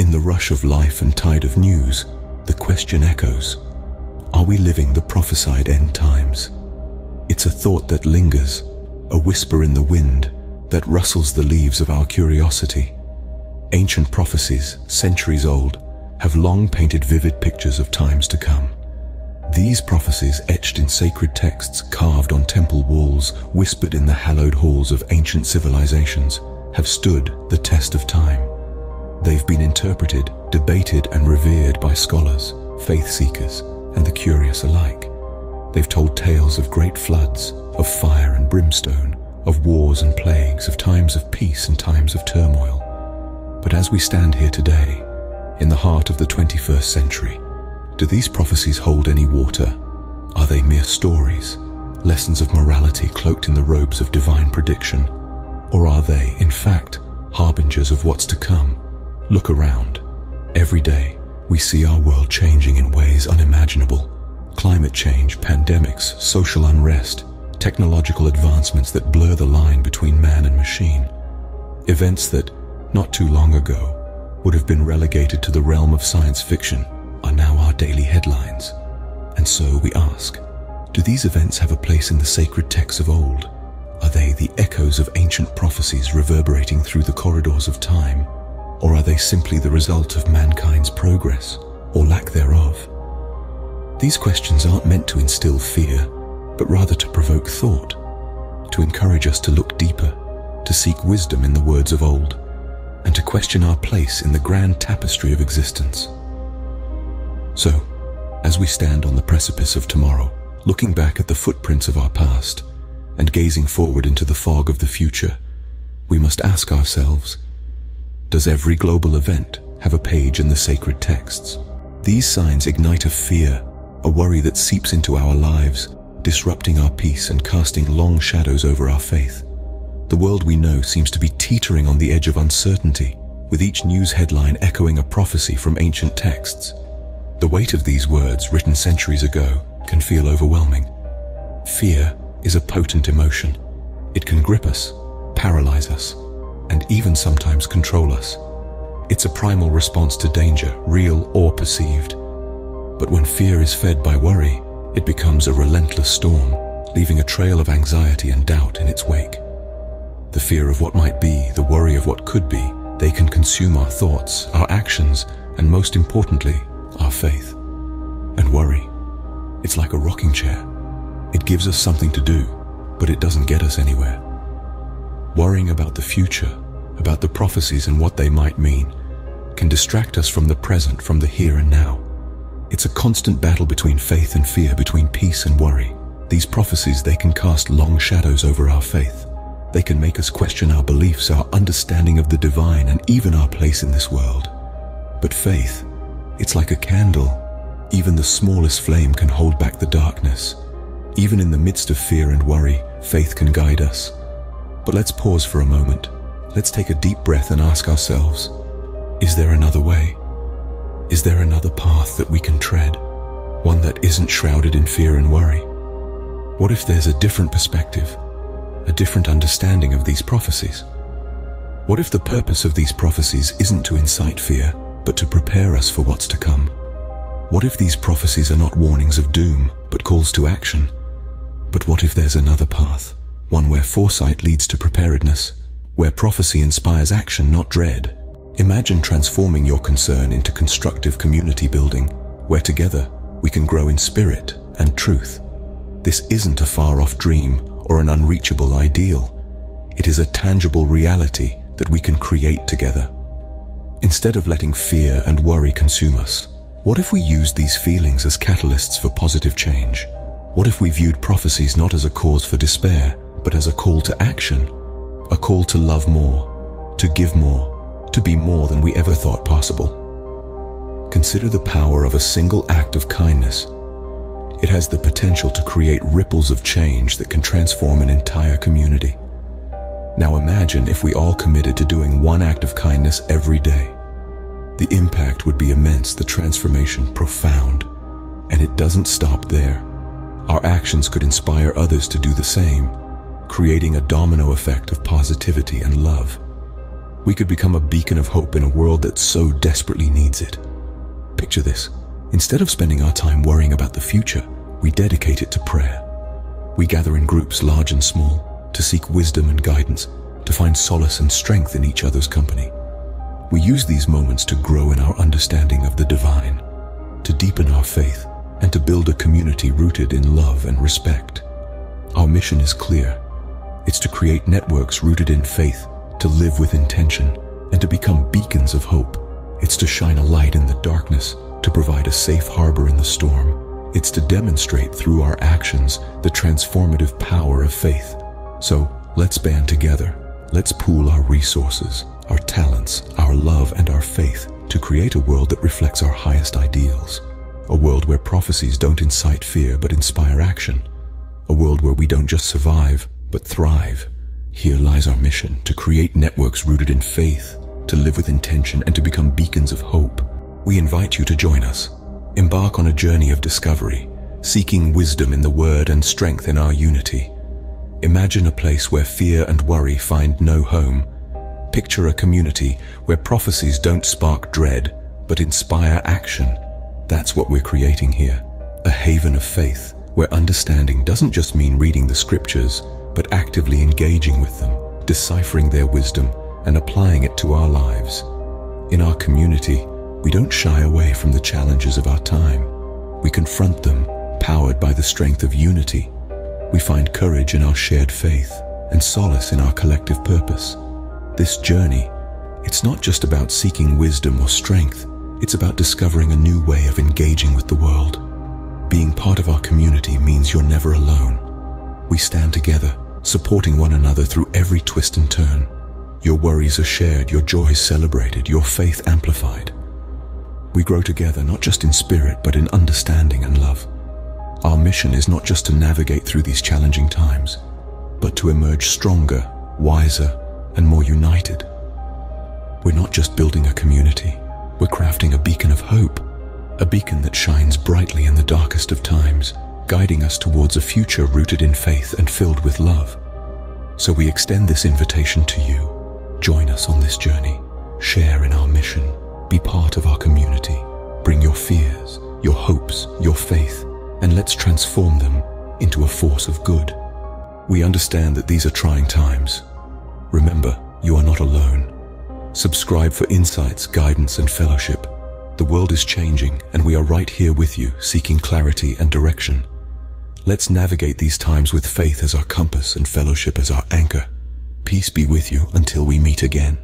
In the rush of life and tide of news, the question echoes, are we living the prophesied end times? It's a thought that lingers, a whisper in the wind that rustles the leaves of our curiosity. Ancient prophecies, centuries old, have long painted vivid pictures of times to come. These prophecies, etched in sacred texts, carved on temple walls, whispered in the hallowed halls of ancient civilizations, have stood the test of time. They've been interpreted, debated, and revered by scholars, faith seekers, and the curious alike. They've told tales of great floods, of fire and brimstone, of wars and plagues, of times of peace and times of turmoil. But as we stand here today, in the heart of the 21st century, do these prophecies hold any water? Are they mere stories, lessons of morality cloaked in the robes of divine prediction? Or are they, in fact, harbingers of what's to come? Look around. Every day, we see our world changing in ways unimaginable. Climate change, pandemics, social unrest, technological advancements that blur the line between man and machine. Events that, not too long ago, would have been relegated to the realm of science fiction are now our daily headlines. And so we ask, do these events have a place in the sacred texts of old? Are they the echoes of ancient prophecies reverberating through the corridors of time? Or are they simply the result of mankind's progress, or lack thereof? These questions aren't meant to instill fear, but rather to provoke thought, to encourage us to look deeper, to seek wisdom in the words of old, and to question our place in the grand tapestry of existence. So, as we stand on the precipice of tomorrow, looking back at the footprints of our past, and gazing forward into the fog of the future, we must ask ourselves, does every global event have a page in the sacred texts? These signs ignite a fear, a worry that seeps into our lives, disrupting our peace and casting long shadows over our faith. The world we know seems to be teetering on the edge of uncertainty, with each news headline echoing a prophecy from ancient texts. The weight of these words, written centuries ago, can feel overwhelming. Fear is a potent emotion. It can grip us, paralyze us, and even sometimes control us. It's a primal response to danger, real or perceived. But when fear is fed by worry, it becomes a relentless storm, leaving a trail of anxiety and doubt in its wake. The fear of what might be, the worry of what could be, they can consume our thoughts, our actions, and most importantly, our faith. And worry, it's like a rocking chair. It gives us something to do, but it doesn't get us anywhere. Worrying about the future, about the prophecies and what they might mean, can distract us from the present, from the here and now. It's a constant battle between faith and fear, between peace and worry. These prophecies, they can cast long shadows over our faith. They can make us question our beliefs, our understanding of the divine, and even our place in this world. But faith, it's like a candle. Even the smallest flame can hold back the darkness. Even in the midst of fear and worry, faith can guide us. But let's pause for a moment. Let's take a deep breath and ask ourselves, is there another way? Is there another path that we can tread? One that isn't shrouded in fear and worry? What if there's a different perspective, a different understanding of these prophecies? What if the purpose of these prophecies isn't to incite fear, but to prepare us for what's to come? What if these prophecies are not warnings of doom, but calls to action? But what if there's another path, one where foresight leads to preparedness, where prophecy inspires action, not dread? Imagine transforming your concern into constructive community building, where together we can grow in spirit and truth. This isn't a far-off dream or an unreachable ideal. It is a tangible reality that we can create together. Instead of letting fear and worry consume us, what if we used these feelings as catalysts for positive change? What if we viewed prophecies not as a cause for despair, but as a call to action? A call to love more, to give more, to be more than we ever thought possible. Consider the power of a single act of kindness. It has the potential to create ripples of change that can transform an entire community. Now imagine if we all committed to doing one act of kindness every day. The impact would be immense, the transformation profound. And it doesn't stop there. Our actions could inspire others to do the same, creating a domino effect of positivity and love. We could become a beacon of hope in a world that so desperately needs it. Picture this. Instead of spending our time worrying about the future, we dedicate it to prayer. We gather in groups large and small to seek wisdom and guidance, to find solace and strength in each other's company. We use these moments to grow in our understanding of the divine, to deepen our faith, and to build a community rooted in love and respect. Our mission is clear. It's to create networks rooted in faith, to live with intention, and to become beacons of hope. It's to shine a light in the darkness, to provide a safe harbor in the storm. It's to demonstrate through our actions the transformative power of faith. So, let's band together. Let's pool our resources, our talents, our love, and our faith to create a world that reflects our highest ideals. A world where prophecies don't incite fear but inspire action. A world where we don't just survive, but thrive. Here lies our mission, to create networks rooted in faith, to live with intention, and to become beacons of hope. We invite you to join us. Embark on a journey of discovery, seeking wisdom in the Word and strength in our unity. Imagine a place where fear and worry find no home. Picture a community where prophecies don't spark dread, but inspire action. That's what we're creating here. A haven of faith, where understanding doesn't just mean reading the scriptures, but actively engaging with them, deciphering their wisdom, and applying it to our lives. In our community, we don't shy away from the challenges of our time. We confront them, powered by the strength of unity. We find courage in our shared faith and solace in our collective purpose. This journey, it's not just about seeking wisdom or strength, it's about discovering a new way of engaging with the world. Being part of our community means you're never alone. We stand together, supporting one another through every twist and turn. Your worries are shared, your joys celebrated, your faith amplified. We grow together not just in spirit, but in understanding and love. Our mission is not just to navigate through these challenging times, but to emerge stronger, wiser, and more united. We're not just building a community, we're crafting a beacon of hope, a beacon that shines brightly in the darkest of times, guiding us towards a future rooted in faith and filled with love. So we extend this invitation to you. Join us on this journey. Share in our mission. Be part of our community. Bring your fears, your hopes, your faith, and let's transform them into a force of good. We understand that these are trying times. Remember, you are not alone. Subscribe for insights, guidance, and fellowship. The world is changing, and we are right here with you, seeking clarity and direction. Let's navigate these times with faith as our compass and fellowship as our anchor. Peace be with you until we meet again.